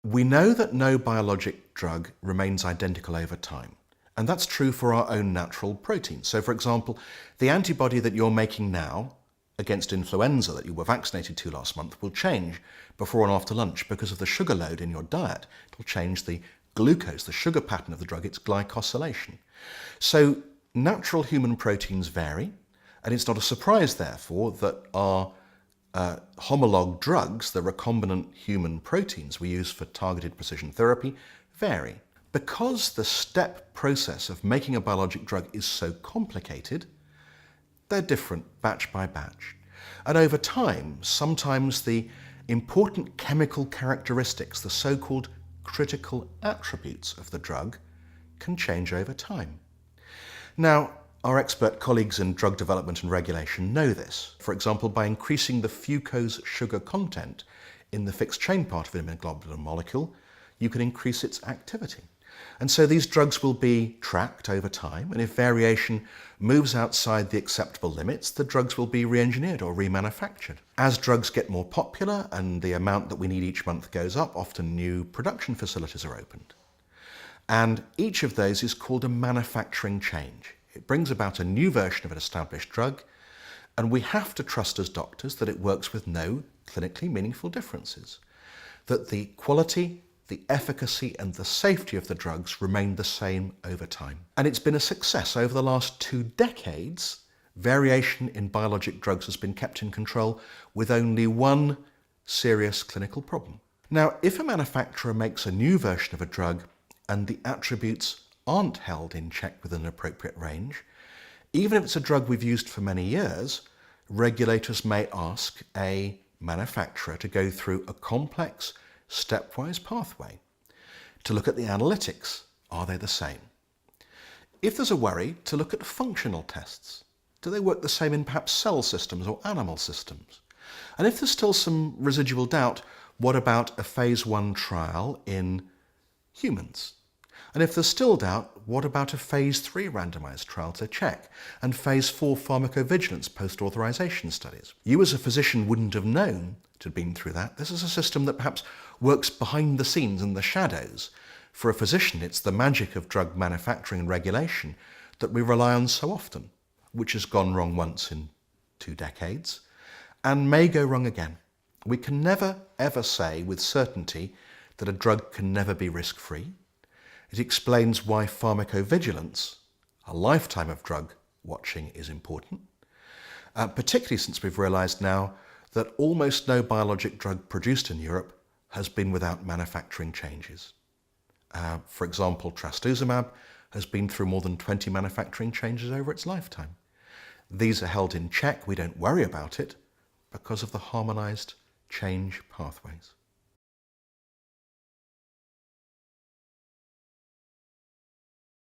We know that no biologic drug remains identical over time, and that's true for our own natural proteins. So, for example, the antibody that you're making now against influenza that you were vaccinated to last month will change before and after lunch because of the sugar load in your diet. It'll change the glucose, the sugar pattern of the drug, its glycosylation. So natural human proteins vary, and it's not a surprise, therefore, that our homolog drugs, the recombinant human proteins we use for targeted precision therapy, vary. Because the step process of making a biologic drug is so complicated, they're different batch by batch. And over time, sometimes the important chemical characteristics, the so-called critical attributes of the drug, can change over time. Now, our expert colleagues in drug development and regulation know this. For example, by increasing the fucose sugar content in the fixed chain part of an immunoglobulin molecule, you can increase its activity. And so these drugs will be tracked over time, and if variation moves outside the acceptable limits, the drugs will be re-engineered or remanufactured. As drugs get more popular and the amount that we need each month goes up, often new production facilities are opened. And each of those is called a manufacturing change. It brings about a new version of an established drug, and we have to trust as doctors that it works with no clinically meaningful differences, that the quality, the efficacy and the safety of the drugs remain the same over time. And it's been a success. Over the last 2 decades, variation in biologic drugs has been kept in control with only one serious clinical problem. Now, if a manufacturer makes a new version of a drug and the attributes aren't held in check within an appropriate range, even if it's a drug we've used for many years, regulators may ask a manufacturer to go through a complex, stepwise pathway to look at the analytics. Are they the same? If there's a worry, to look at functional tests. Do they work the same in perhaps cell systems or animal systems? And if there's still some residual doubt, what about a phase 1 trial in humans? And if there's still doubt, what about a phase 3 randomized trial to check, and phase 4 pharmacovigilance post-authorization studies? You as a physician wouldn't have known to have been through that. This is a system that perhaps works behind the scenes in the shadows. For a physician, it's the magic of drug manufacturing and regulation that we rely on so often, which has gone wrong once in 2 decades, and may go wrong again. We can never, ever say with certainty that a drug can never be risk-free. It explains why pharmacovigilance, a lifetime of drug watching, is important, particularly since we've realized now that almost no biologic drug produced in Europe has been without manufacturing changes. For example, trastuzumab has been through more than 20 manufacturing changes over its lifetime. These are held in check. We don't worry about it because of the harmonized change pathways.